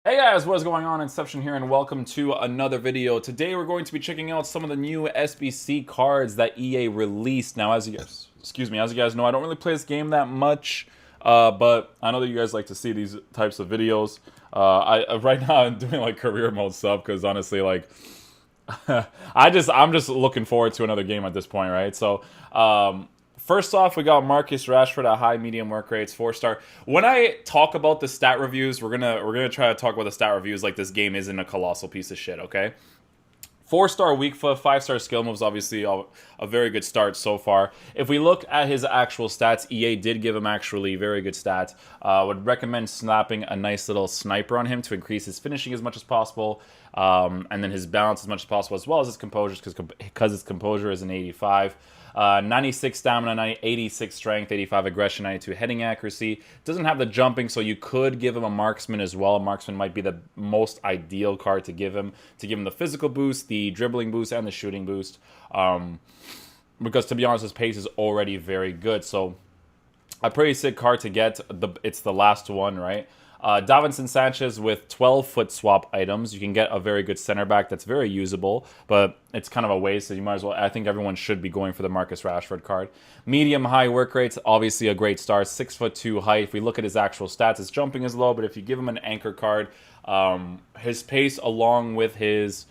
Hey guys, what is going on? Inception here, and welcome to another video. Today we're going to be checking out some of the new SBC cards that EA released. Now, as you guys know, I don't really play this game that much, but I know that you guys like to see these types of videos. Right now I'm doing like career mode stuff because honestly, like I'm just looking forward to another game at this point, right? So, first off, we got Marcus Rashford at high medium work rates, 4-star. When I talk about the stat reviews, we're gonna try to talk about the stat reviews like this game isn't a colossal piece of shit, okay? 4-star weak foot, 5-star skill moves, obviously a very good start so far. If we look at his actual stats, EA did give him actually very good stats. Would recommend snapping a nice little sniper on him to increase his finishing as much as possible, and then his balance as much as possible, as well as his composure, because his composure is an 85. 96 stamina, 86 strength, 85 aggression, 92 heading accuracy. Doesn't have the jumping, so you could give him a marksman as well. Marksman might be the most ideal card to give him the physical boost, the dribbling boost, and the shooting boost. Because to be honest, his pace is already very good. So a pretty sick card to get. It's the last one, right? Davinson Sanchez with 12 foot swap items. You can get a very good center back that's very usable, but it's kind of a waste, so you might as well. I think everyone should be going for the Marcus Rashford card. Medium high work rates, obviously a great start. 6'2" height. If we look at his actual stats, his jumping is low, but if you give him an anchor card, his pace along with his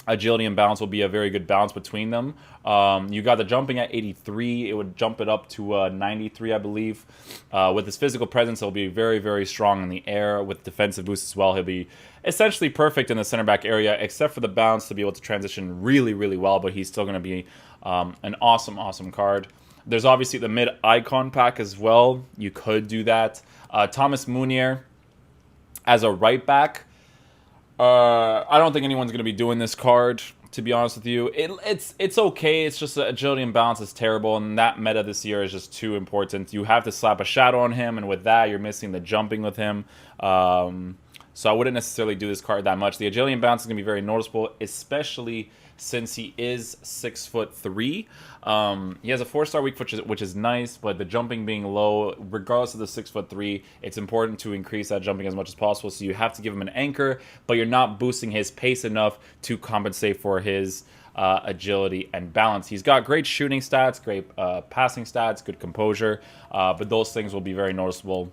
agility and balance will be a very good balance between them. You got the jumping at 83. It would jump it up to 93, I believe. With his physical presence, he'll be very, very strong in the air. With defensive boost as well, he'll be essentially perfect in the center back area, except for the balance to be able to transition really, really well. But he's still going to be an awesome, awesome card. There's obviously the mid icon pack as well. You could do that. Thomas Munier as a right back. I don't think anyone's going to be doing this card, to be honest with you. It's okay. It's just agility and balance is terrible, and that meta this year is just too important. You have to slap a shadow on him, and with that, you're missing the jumping with him. So I wouldn't necessarily do this card that much. The agility and balance is going to be very noticeable, especially since he is 6'3". He has a 4-star weak foot, which is nice, but the jumping being low, regardless of the 6'3", it's important to increase that jumping as much as possible. So you have to give him an anchor, but you're not boosting his pace enough to compensate for his agility and balance. He's got great shooting stats, great passing stats, good composure, but those things will be very noticeable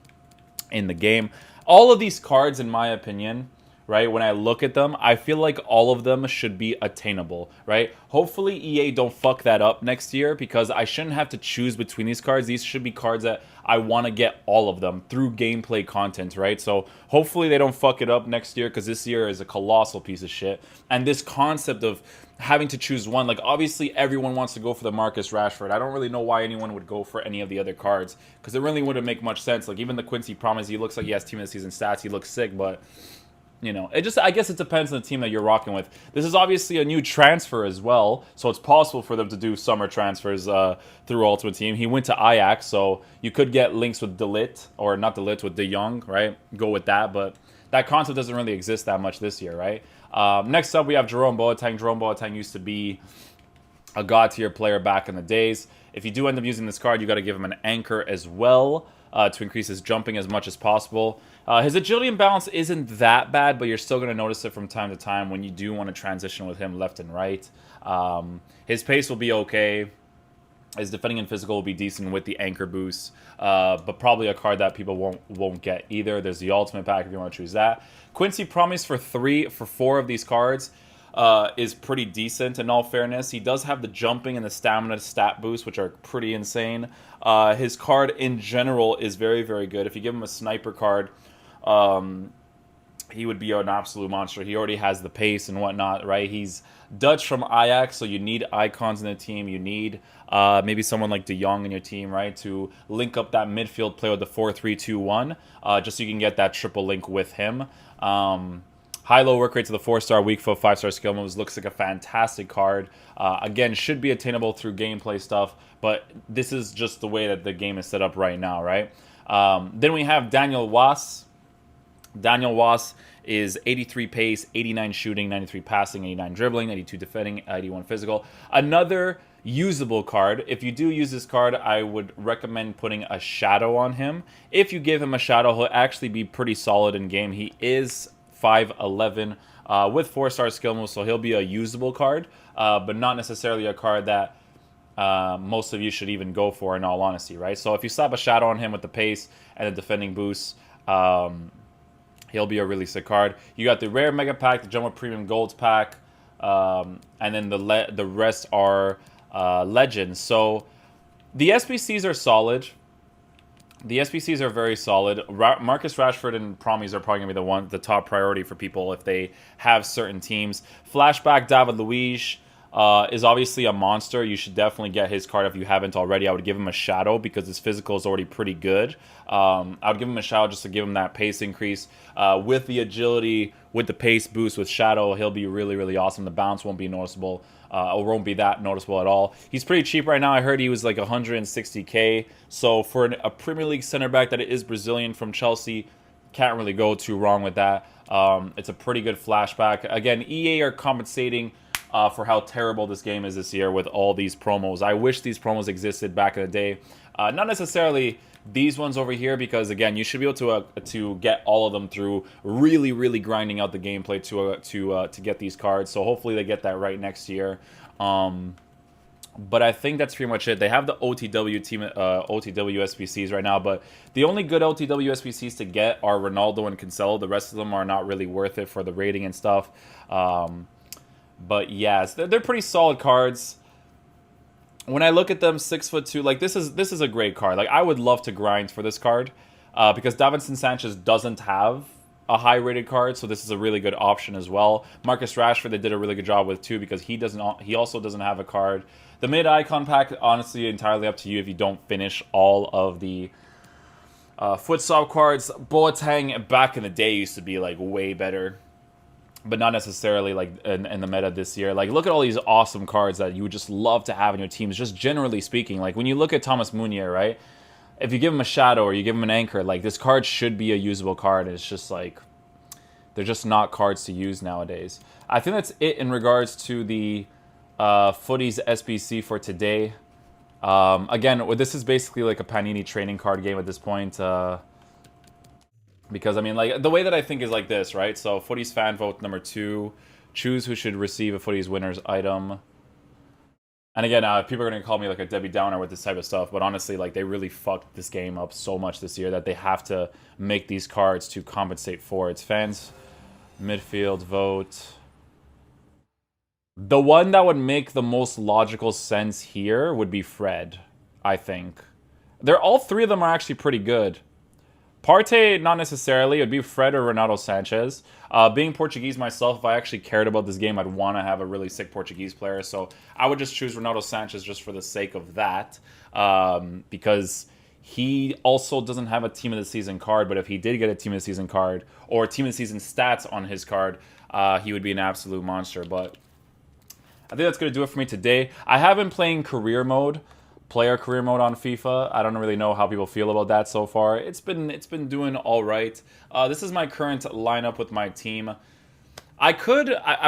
in the game. All of these cards, in my opinion, right, when I look at them, I feel like all of them should be attainable, right? Hopefully EA don't fuck that up next year, because I shouldn't have to choose between these cards. These should be cards that I want to get all of them through gameplay content, right? So hopefully they don't fuck it up next year, because this year is a colossal piece of shit. And this concept of having to choose one, like obviously everyone wants to go for the Marcus Rashford. I don't really know why anyone would go for any of the other cards, because it really wouldn't make much sense. Like even the Quincy Promise, he looks like he has team of the season stats. He looks sick, but you know, I guess it depends on the team that you're rocking with. This is obviously a new transfer as well, so it's possible for them to do summer transfers through Ultimate Team. He went to Ajax, so you could get links with De Ligt, or not De Ligt, with De Jong, right? Go with that, but that concept doesn't really exist that much this year, right? Next up, we have Jerome Boateng. Jerome Boateng used to be a god tier player back in the days. If you do end up using this card, you got to give him an anchor as well to increase his jumping as much as possible. His agility and balance isn't that bad, but you're still going to notice it from time to time when you do want to transition with him left and right. His pace will be okay. His defending and physical will be decent with the anchor boost, but probably a card that people won't get either. There's the ultimate pack if you want to choose that. Quincy Promise for 4 of these cards is pretty decent in all fairness. He does have the jumping and the stamina stat boost, which are pretty insane. His card in general is very, very good. If you give him a sniper card, he would be an absolute monster. He already has the pace and whatnot, right? He's Dutch from Ajax, so you need icons in the team. You need maybe someone like De Jong in your team, right, to link up that midfield play with the 4-3-2-1, just so you can get that triple link with him. High-low work rate to the 4-star, weak foot, 5-star skill moves. Looks like a fantastic card. Again, should be attainable through gameplay stuff, but this is just the way that the game is set up right now, right? Then we have Daniel Was. Daniel Was is 83 pace, 89 shooting, 93 passing, 89 dribbling, 82 defending, 81 physical. Another usable card. If you do use this card, I would recommend putting a shadow on him. If you give him a shadow, he'll actually be pretty solid in game. He is 5'11", with 4-star skill moves, so he'll be a usable card, but not necessarily a card that most of you should even go for, in all honesty, right? So if you slap a shadow on him with the pace and the defending boost, he'll be a really sick card. You got the rare mega pack, the Jumbo Premium Golds pack, and then the rest are legends. So the SBCs are solid. The SBCs are very solid. Marcus Rashford and Promies are probably going to be the top priority for people if they have certain teams. Flashback David Luiz is obviously a monster. You should definitely get his card if you haven't already. I would give him a shadow because his physical is already pretty good. I would give him a shadow just to give him that pace increase. With the agility, with the pace boost, with shadow, he'll be really, really awesome. The bounce won't be noticeable. Or won't be that noticeable at all. He's pretty cheap right now. I heard he was like 160k. So for a Premier League center back that is Brazilian from Chelsea, can't really go too wrong with that. It's a pretty good flashback. Again, EA are compensating for how terrible this game is this year with all these promos. I wish these promos existed back in the day. Not necessarily these ones over here, because again, you should be able to get all of them through really, really grinding out the gameplay to get these cards. So hopefully they get that right next year. But I think that's pretty much it. They have the OTW team, OTW SBCs right now, but the only good OTW SBCs to get are Ronaldo and Cancelo. The rest of them are not really worth it for the rating and stuff. But yes, they're pretty solid cards. When I look at them, 6'2", like this is a great card. Like I would love to grind for this card, because Davinson Sanchez doesn't have a high rated card, so this is a really good option as well. Marcus Rashford they did a really good job with too, because he also doesn't have a card. The mid icon pack, honestly, entirely up to you if you don't finish all of the futsal cards. Boateng back in the day used to be like way better, but not necessarily like in the meta this year. Like, look at all these awesome cards that you would just love to have in your teams, just generally speaking. Like, when you look at Thomas Meunier, right? If you give him a shadow or you give him an anchor, like, this card should be a usable card. It's just, like, they're just not cards to use nowadays. I think that's it in regards to the Futties SBC for today. Again, this is basically like a Panini training card game at this point. Because, I mean, like, the way that I think is like this, right? So, Futties fan vote number 2. Choose who should receive a Futties winner's item. And again, people are going to call me like a Debbie Downer with this type of stuff. But honestly, like, they really fucked this game up so much this year that they have to make these cards to compensate for it. Fans, midfield, vote. The one that would make the most logical sense here would be Fred, I think. All three of them are actually pretty good. Partey, not necessarily. It would be Fred or Ronaldo Sanchez. Being Portuguese myself, if I actually cared about this game, I'd want to have a really sick Portuguese player. So I would just choose Ronaldo Sanchez just for the sake of that. Because he also doesn't have a Team of the Season card. But if he did get a Team of the Season card or Team of the Season stats on his card, he would be an absolute monster. But I think that's going to do it for me today. I have been playing player career mode on FIFA. I don't really know how people feel about that so far. It's been doing all right. This is my current lineup with my team. I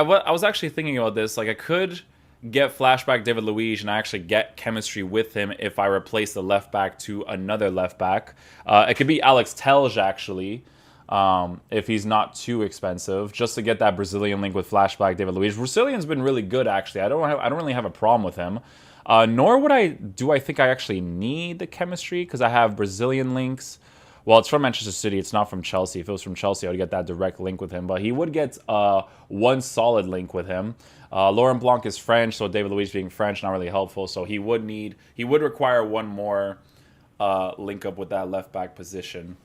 was actually thinking about this. Like, I could get flashback David Luiz and I actually get chemistry with him if I replace the left back to another left back. It could be Alex Telj actually, if he's not too expensive, just to get that Brazilian link with flashback David Luiz. Brazilian's been really good actually. I don't really have a problem with him. Nor would I think I actually need the chemistry, because I have Brazilian links. Well, it's from Manchester City. It's not from Chelsea. If it was from Chelsea, I would get that direct link with him. But he would get one solid link with him. Laurent Blanc is French, so David Luiz being French, not really helpful. So he would require one more link up with that left back position.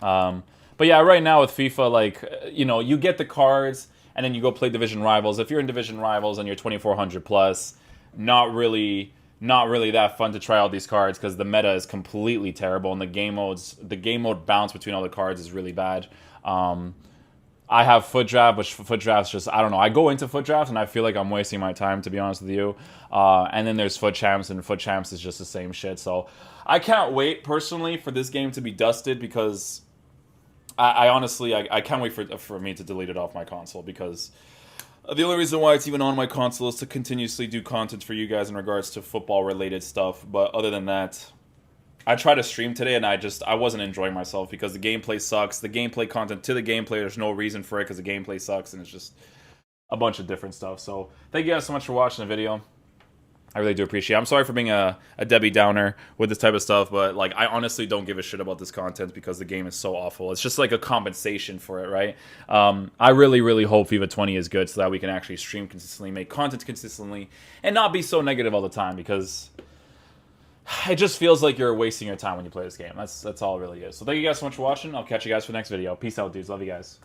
But yeah, right now with FIFA, like, you get the cards and then you go play Division Rivals. If you're in Division Rivals and you're 2400 plus, not really that fun to try out these cards, because the meta is completely terrible and the game mode bounce between all the cards is really bad. I have Foot Draft, but Foot Draft's just, I don't know. I go into Foot Draft and I feel like I'm wasting my time, to be honest with you. And then there's Foot Champs, and Foot Champs is just the same shit. So I can't wait personally for this game to be dusted, because I honestly can't wait for me to delete it off my console, because The only reason why it's even on my console is to continuously do content for you guys in regards to football related stuff. But other than that, I tried to stream today and I wasn't enjoying myself because the gameplay sucks. The gameplay content to the gameplay, there's no reason for it because the gameplay sucks and it's just a bunch of different stuff. So thank you guys so much for watching the video. I really do appreciate it. I'm sorry for being a Debbie Downer with this type of stuff, but like I honestly don't give a shit about this content because the game is so awful. It's just like a compensation for it, right? I really, really hope FIFA 20 is good so that we can actually stream consistently, make content consistently, and not be so negative all the time because it just feels like you're wasting your time when you play this game. That's all it really is. So thank you guys so much for watching. I'll catch you guys for the next video. Peace out, dudes. Love you guys.